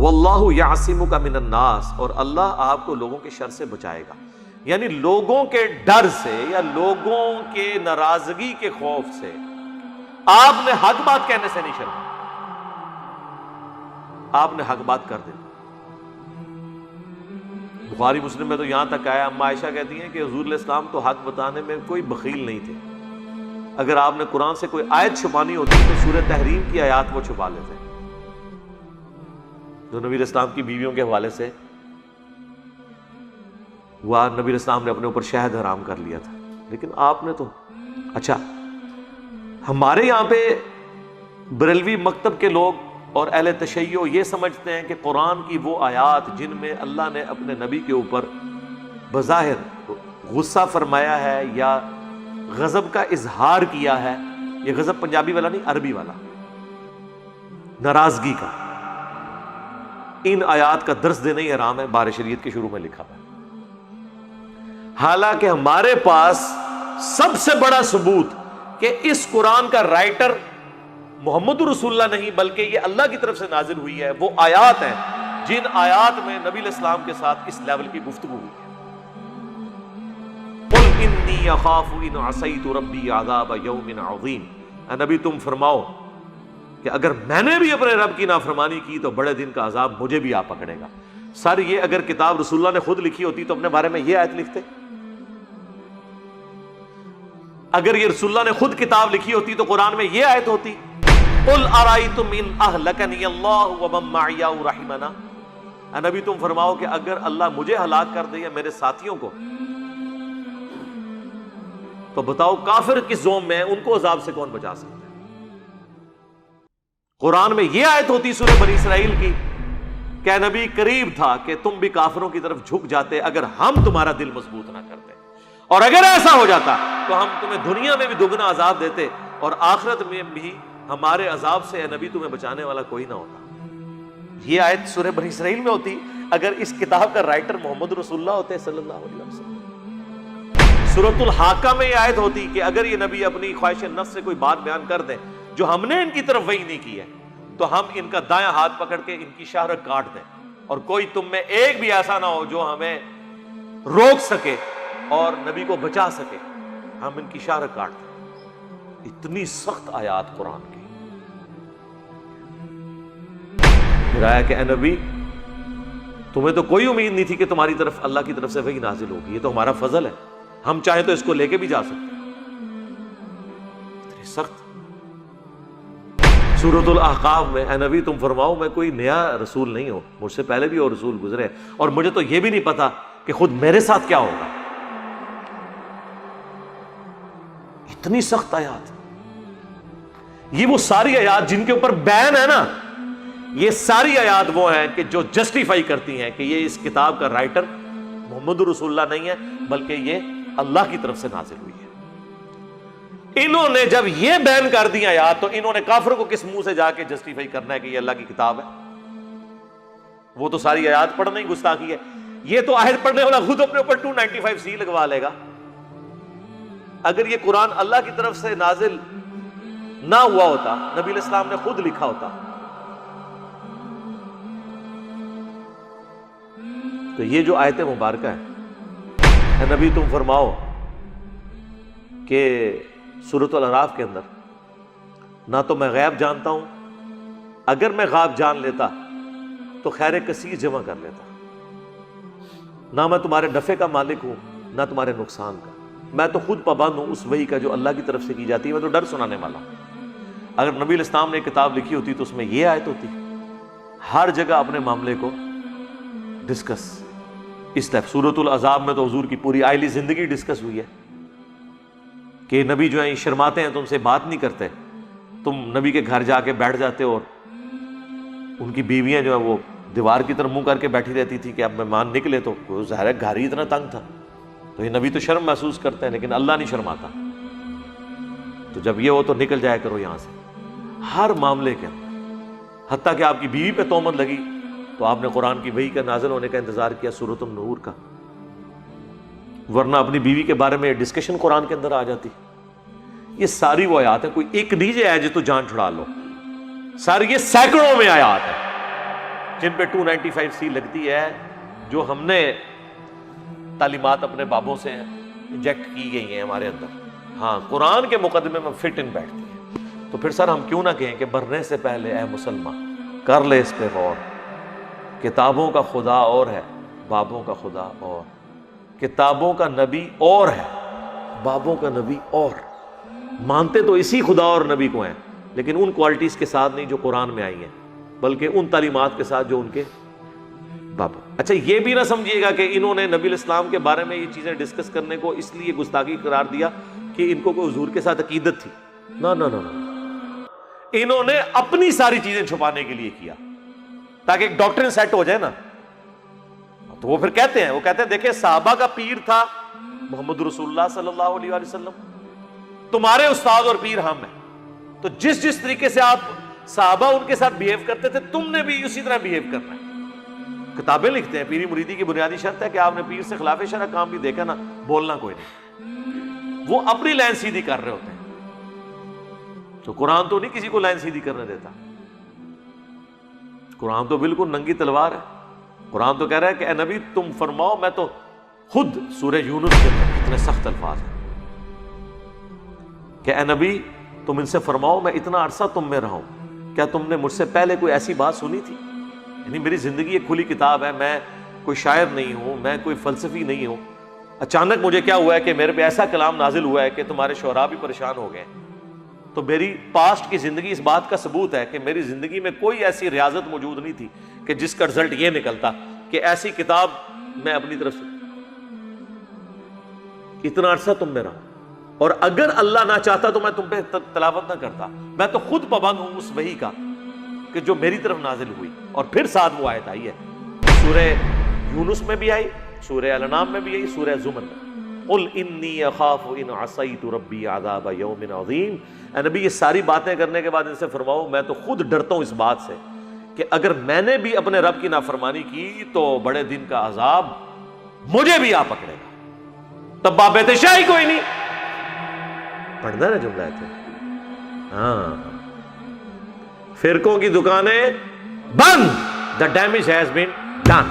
واللہ یعصمک من الناس، اور اللہ آپ کو لوگوں کے شر سے بچائے گا. یعنی لوگوں کے ڈر سے یا لوگوں کے ناراضگی کے خوف سے آپ نے حق بات کہنے سے نہیں شرما، آپ نے حق بات کر دی. بخاری مسلم میں تو یہاں تک آیا، اما عائشہ کہتی ہیں کہ حضور علیہ السلام تو حق بتانے میں کوئی بخیل نہیں تھے. اگر آپ نے قرآن سے کوئی آیت چھپانی ہوتی تو سورہ تحریم کی آیات وہ چھپا لیتے، جو نبی علیہ السلام کی بیویوں کے حوالے سے وہ نبی علیہ السلام نے اپنے اوپر شہد حرام کر لیا تھا. لیکن آپ نے تو اچھا، ہمارے یہاں پہ بریلوی مکتب کے لوگ اور اہل تشیع یہ سمجھتے ہیں کہ قرآن کی وہ آیات جن میں اللہ نے اپنے نبی کے اوپر بظاہر غصہ فرمایا ہے یا غضب کا اظہار کیا ہے، یہ غضب پنجابی والا نہیں، عربی والا، ناراضگی کا، ان آیات کا درس دینا ہی حرام ہے، بار شریعت کے شروع میں لکھا ہے. حالانکہ ہمارے پاس سب سے بڑا ثبوت کہ اس قرآن کا رائٹر محمد رسول اللہ نہیں بلکہ یہ اللہ کی طرف سے نازل ہوئی ہے، وہ آیات ہیں جن آیات میں نبی علیہ السلام کے ساتھ اس لیول کی گفتگو ہوئی ہے. قل انی اخاف ان عصیت ربی عذاب یوم عظیم، اے نبی تم فرماؤ کہ اگر میں نے بھی اپنے رب کی نافرمانی کی تو بڑے دن کا عذاب مجھے بھی آ پکڑے گا. سر یہ اگر کتاب رسول اللہ نے خود لکھی ہوتی تو اپنے بارے میں یہ آیت لکھتے؟ اگر یہ رسول اللہ نے خود کتاب لکھی ہوتی تو قرآن میں یہ آیت ہوتی، قل ارائیتم ان اہلکنی اللہ ومن معی او رحمنا. اے نبی تم فرماؤ کہ اگر اللہ مجھے ہلاک کر دے یا میرے ساتھیوں کو تو بتاؤ کافر کس زوم میں ہیں، ان کو عذاب سے کون بچا سکتا ہے؟ قرآن میں یہ آیت ہوتی سورہ بنی اسرائیل کی کہ اے نبی قریب تھا کہ تم بھی کافروں کی طرف جھک جاتے اگر ہم تمہارا دل مضبوط نہ کرتے، اور اگر ایسا ہو جاتا تو ہم تمہیں دنیا میں بھی دگنا عذاب دیتے اور آخرت میں بھی ہمارے عذاب سے اے نبی تمہیں بچانے والا کوئی نہ ہوتا. یہ آیت سورہ بنی اسرائیل میں ہوتی اگر اس کتاب کا رائٹر محمد رسول اللہ ہوتے صلی اللہ علیہ وسلم. سورۃ الحاقہ میں یہ آیت ہوتی کہ اگر یہ نبی اپنی خواہش نفس سے کوئی بات بیان کر دیں جو ہم نے ان کی طرف وحی نہیں کی ہے تو ہم ان کا دایاں ہاتھ پکڑ کے ان کی شہرت کاٹ دیں، اور کوئی تم میں ایک بھی ایسا نہ ہو جو ہمیں روک سکے اور نبی کو بچا سکے، ہم ان کی شہرت کاٹ دیں. اتنی سخت آیات قرآن کی. پھر آیا کہ اے نبی تمہیں تو کوئی امید نہیں تھی کہ تمہاری طرف اللہ کی طرف سے وحی نازل ہوگی، یہ تو ہمارا فضل ہے، ہم چاہیں تو اس کو لے کے بھی جا سکتے ہیں. اتنی سخت. سورۃ الاحقاف میں اے نبی تم فرماؤ میں کوئی نیا رسول نہیں ہوں، مجھ سے پہلے بھی اور رسول گزرے اور مجھے تو یہ بھی نہیں پتا کہ خود میرے ساتھ کیا ہوگا. اتنی سخت آیات. یہ وہ ساری آیات جن کے اوپر بین ہے نا، یہ ساری آیات وہ ہیں کہ جو جسٹیفائی کرتی ہیں کہ یہ اس کتاب کا رائٹر محمد رسول اللہ نہیں ہے بلکہ یہ اللہ کی طرف سے نازل ہوئی ہے. انہوں نے جب یہ بین کر دیا آیات تو انہوں نے کافروں کو کس منہ سے جا کے جسٹیفائی کرنا ہے کہ یہ اللہ کی کتاب ہے؟ وہ تو ساری آیات پڑھنا ہی گستاخی ہے. یہ تو آیت پڑھنے والا خود اپنے اوپر 295 سی لگوا لے گا. اگر یہ قرآن اللہ کی طرف سے نازل نہ ہوا ہوتا، نبی علیہ السلام نے خود لکھا ہوتا، تو یہ جو آیت مبارکہ ہے، اے نبی تم فرماؤ کہ سورۃ الاعراف کے اندر نہ تو میں غیب جانتا ہوں، اگر میں غیب جان لیتا تو خیر کثیر جمع کر لیتا، نہ میں تمہارے نفع کا مالک ہوں نہ تمہارے نقصان کا، میں تو خود پابند ہوں اس وحی کا جو اللہ کی طرف سے کی جاتی ہے، میں تو ڈر سنانے والا ہوں. اگر نبی علیہ السلام نے ایک کتاب لکھی ہوتی تو اس میں یہ آیت ہوتی. ہر جگہ اپنے معاملے کو ڈسکس اس طرح. سورۃ الاحزاب میں تو حضور کی پوری آئلی زندگی ڈسکس ہوئی ہے کہ نبی جو ہیں شرماتے ہیں، تم سے بات نہیں کرتے، تم نبی کے گھر جا کے بیٹھ جاتے اور ان کی بیویاں جو ہیں وہ دیوار کی طرف منہ کر کے بیٹھی رہتی تھی کہ اب مہمان نکلے تو ظاہر ہے گھر ہی اتنا تنگ تھا، تو یہ نبی تو شرم محسوس کرتے ہیں لیکن اللہ نہیں شرماتا. تو جب یہ ہو تو نکل جایا کرو یہاں سے. ہر معاملے کے اندر، حتیٰ کہ آپ کی بیوی پہ تہمت لگی تو آپ نے قرآن کی وحی کا نازل ہونے کا انتظار کیا، سورۃ النور کا، ورنہ اپنی بیوی کے بارے میں ڈسکشن قرآن کے اندر آ جاتی. یہ ساری وہ آیات ہیں، کوئی ایک نیجے ہے جو تو جان چھڑا لو، ساری یہ سینکڑوں میں آیات ہیں. جن پہ 295C لگتی ہے، جو ہم نے تعلیمات اپنے بابوں سے انجیکٹ کی گئی ہیں ہمارے اندر، ہاں قرآن کے مقدمے میں فٹ ان بیٹھتی ہے، تو پھر سر ہم کیوں نہ کہیں کہ مرنے سے پہلے اے مسلمان کر لے اس پہ غور، کتابوں کا خدا اور ہے، بابوں کا خدا اور، کتابوں کا نبی اور ہے، بابوں کا نبی اور، مانتے تو اسی خدا اور نبی کو ہیں لیکن ان کوالٹیز کے ساتھ نہیں جو قرآن میں آئی ہیں، بلکہ ان تعلیمات کے ساتھ جو ان کے بابا۔ اچھا یہ بھی نہ سمجھیے گا کہ انہوں نے نبی الاسلام کے بارے میں یہ چیزیں ڈسکس کرنے کو اس لیے گستاخی قرار دیا کہ ان کو کوئی حضور کے ساتھ عقیدت تھی، نہ نہ نہ، انہوں نے اپنی ساری چیزیں چھپانے کے لیے کیا تاکہ ایک ڈاکٹرن سیٹ ہو جائے نا۔ تو وہ پھر کہتے ہیں دیکھیں صحابہ کا پیر تھا محمد رسول اللہ صلی اللہ علیہ وآلہ وسلم، تمہارے استاد اور پیر ہم ہیں، تو جس طریقے سے آپ صحابہ ان کے ساتھ بہیو کرتے تھے تم نے بھی اسی طرح بہیو کرنا ہے۔ کتابیں لکھتے ہیں پیری مریدی کی بنیادی شرط ہے کہ آپ نے پیر سے خلاف شرع کام بھی دیکھا نا، بولنا کوئی نہیں، وہ اپنی لائن سیدھی کر رہے ہوتے ہیں، تو قرآن تو نہیں کسی کو لائن سیدھی کرنے دیتا، قرآن تو بالکل ننگی تلوار ہے۔ قرآن تو کہہ رہا ہے کہ اے نبی تم فرماؤ، میں تو خود سورہ یونس کے اندر اتنے سخت الفاظ ہیں کہ اے نبی تم ان سے فرماؤ میں اتنا عرصہ تم میں رہا ہوں، کیا تم نے مجھ سے پہلے کوئی ایسی بات سنی تھی؟ یعنی میری زندگی ایک کھلی کتاب ہے، میں کوئی شاعر نہیں ہوں، میں کوئی فلسفی نہیں ہوں، اچانک مجھے کیا ہوا ہے کہ میرے پہ ایسا کلام نازل ہوا ہے کہ تمہارے شعراء بھی پریشان ہو گئے، تو میری پاسٹ کی زندگی اس بات کا ثبوت ہے کہ میری زندگی میں کوئی ایسی ریاضت موجود نہیں تھی کہ جس کا رزلٹ یہ نکلتا کہ ایسی کتاب میں اپنی طرف سے اتنا عرصہ تم میں رہا، اور اگر اللہ نہ چاہتا تو میں تم پہ تلاوت نہ کرتا، میں تو خود پابند ہوں اس وحی کا کہ جو میری طرف نازل ہوئی۔ اور پھر ساتھ وہ آیت آئی ہے، سورہ یونس میں بھی آئی، سورہ الانعام میں بھی آئی، سورہ زمر میں، قل انی اخاف ان عصیت ربی عذاب یوم عظیم۔ اے نبی یہ ساری باتیں کرنے کے بعد ان سے فرماؤ میں تو خود ڈرتا ہوں اس بات سے کہ اگر میں نے بھی اپنے رب کی نافرمانی کی تو بڑے دن کا عذاب مجھے بھی آ پکڑے گا، تب باب شاہی کوئی نہیں پڑھنا نا جملہ ہے۔ ہاں فرقوں کی دکانیں بند، the damage has been done۔